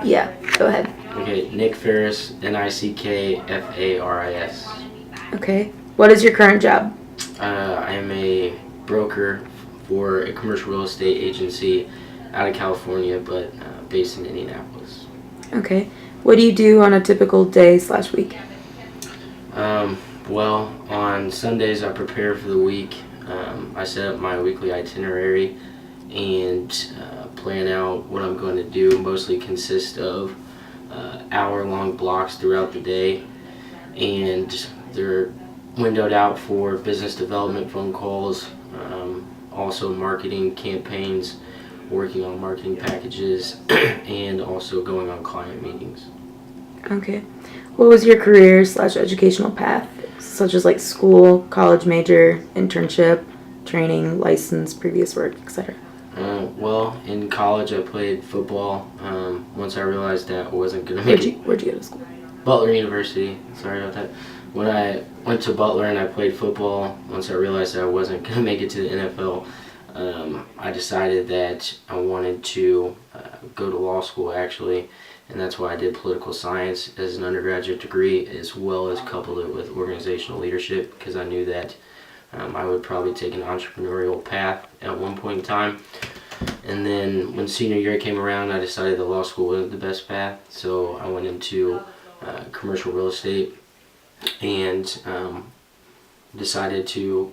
Yeah, go ahead. Okay, Nick Ferris, Nickfaris. Okay. What is your current job? I am a broker for a commercial real estate agency out of California, but based in Indianapolis. Okay. What do you do on a typical day/week? Um, well, on Sundays I prepare for the week. I set up my weekly itinerary and plan out what I'm going to do. Mostly consist of hour-long blocks throughout the day, and they're windowed out for business development phone calls, also marketing campaigns, working on marketing packages, and also going on client meetings. Okay. What was your career/educational path, such as like school, college major, internship, training, license, previous work, etc.? Well, in college I played football. Once I realized that I wasn't going to make it. Where'd you go to school? Butler University. Sorry about that. When I went to Butler and I played football, once I realized that I wasn't going to make it to the NFL, I decided that I wanted to go to law school actually, and that's why I did political science as an undergraduate degree, as well as coupled it with organizational leadership, because I knew that I would probably take an entrepreneurial path at one point in time. And then when senior year came around, I decided that law school wasn't the best path, so I went into commercial real estate and decided to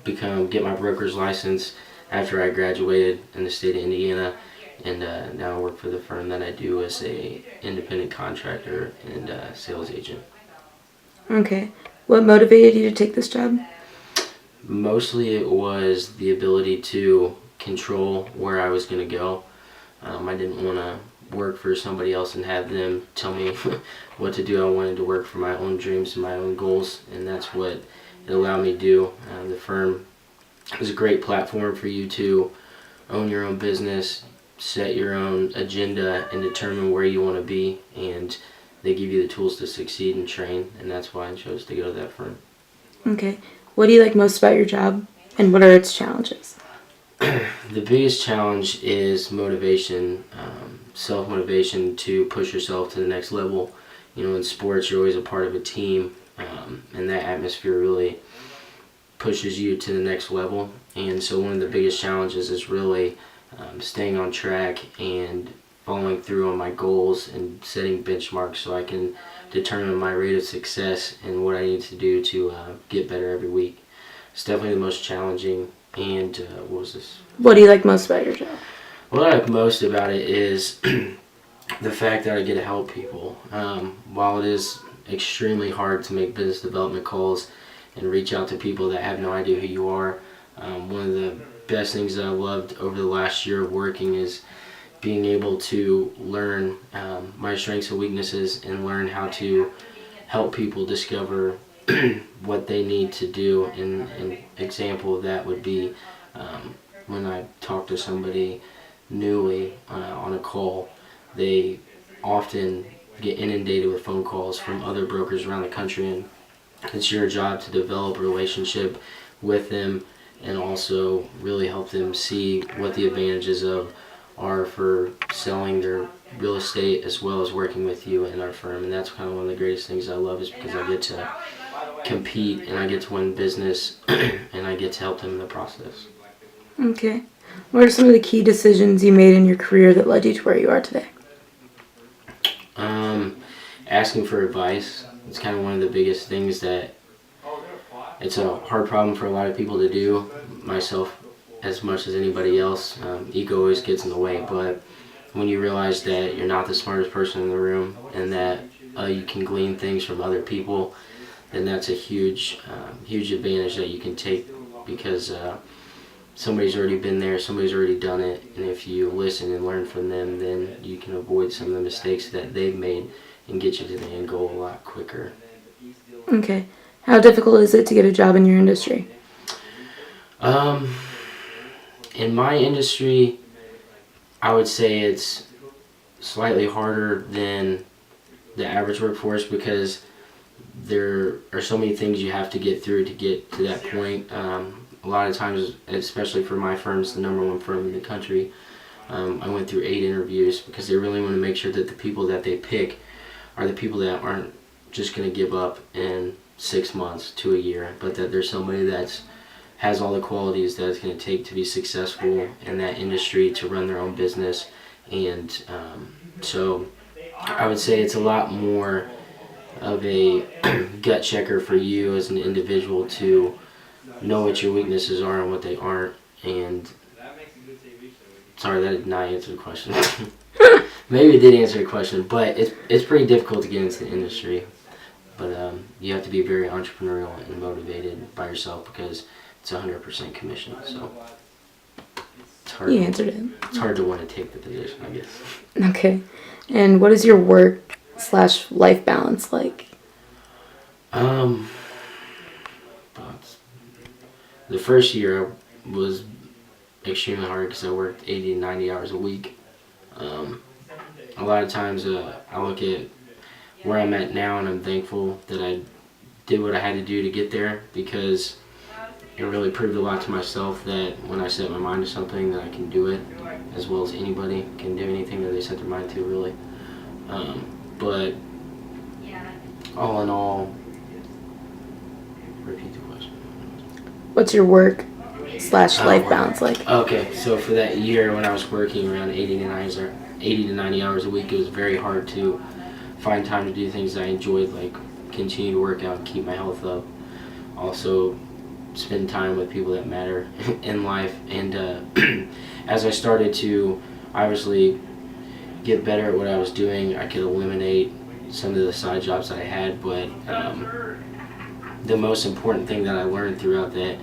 get my broker's license after I graduated in the state of Indiana, and now I work for the firm that I do as a independent contractor and sales agent. Okay. What motivated you to take this job? Mostly it was the ability to control where I was going to go. I didn't want to work for somebody else and have them tell me what to do. I wanted to work for my own dreams and my own goals, and that's what it allowed me to do. The firm is a great platform for you to own your own business, set your own agenda, and determine where you want to be, and they give you the tools to succeed and train, and that's why I chose to go to that firm. Okay. What do you like most about your job, and what are its challenges? The biggest challenge is motivation, self-motivation to push yourself to the next level. You know, in sports, you're always a part of a team, and that atmosphere really pushes you to the next level. And so one of the biggest challenges is really staying on track and following through on my goals and setting benchmarks so I can determine my rate of success and what I need to do to get better every week. It's definitely the most challenging. And what was this? What do you like most about your job? What I like most about it is the fact that I get to help people. While it is extremely hard to make business development calls and reach out to people that have no idea who you are, one of the best things that I loved over the last year of working is being able to learn my strengths and weaknesses and learn how to help people discover what they need to do. And an example of that would be when I talk to somebody newly on a call, they often get inundated with phone calls from other brokers around the country, and it's your job to develop a relationship with them and also really help them see what the advantages are for selling their real estate as well as working with you in our firm. And that's kind of one of the greatest things I love, is because I get to compete and I get to win business and I get to help them in the process. Okay. What are some of the key decisions you made in your career that led you to where you are today? Asking for advice. It's kind of one of the biggest things that it's a hard problem for a lot of people to do, myself as much as anybody else. Ego always gets in the way, but when you realize that you're not the smartest person in the room and that you can glean things from other people, then that's a huge advantage that you can take, because somebody's already been there, somebody's already done it, and if you listen and learn from them, then you can avoid some of the mistakes that they've made and get you to the end goal a lot quicker. Okay. How difficult is it to get a job in your industry? In my industry, I would say it's slightly harder than the average workforce, because there are so many things you have to get through to get to that point. A lot of times, especially for my firm, it's the number one firm in the country. I went through 8 interviews because they really want to make sure that the people that they pick are the people that aren't just going to give up in 6 months to a year, but that there's somebody that's has all the qualities that it's going to take to be successful in that industry, to run their own business. And so I would say it's a lot more of a gut checker for you as an individual to know what your weaknesses are and what they aren't. And sorry, that did not answer the question. Maybe it did answer the question, but it's pretty difficult to get into the industry. But you have to be very entrepreneurial and motivated by yourself because it's 100% commission. So it's hard. You answered it. It's hard to want to take the position, I guess. Okay. And what is your work/life balance like? But the first year was extremely hard because I worked 80 to 90 hours a week. A lot of times I look at where I'm at now and I'm thankful that I did what I had to do to get there, because it really proved a lot to myself that when I set my mind to something that I can do it as well as anybody can do anything that they set their mind to, really. But all in all, repeat the question. What's your work/life balance like? Okay, so for that year when I was working around 80 to 90 hours a week, it was very hard to find time to do things I enjoyed, like continue to work out and keep my health up. Also, spend time with people that matter in life. And as I started to obviously get better at what I was doing, I could eliminate some of the side jobs that I had. But the most important thing that I learned throughout that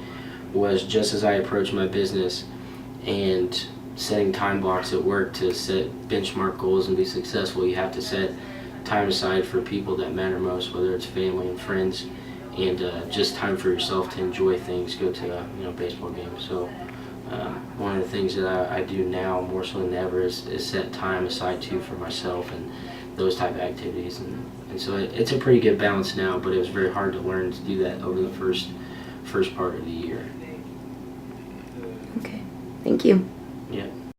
was, just as I approached my business and setting time blocks at work to set benchmark goals and be successful, you have to set time aside for people that matter most, whether it's family and friends, and just time for yourself to enjoy things, go to a baseball game. So one of the things that I do now more so than ever is set time aside too for myself and those type of activities. And so it's a pretty good balance now, but it was very hard to learn to do that over the first part of the year. Okay. Thank you. Yeah.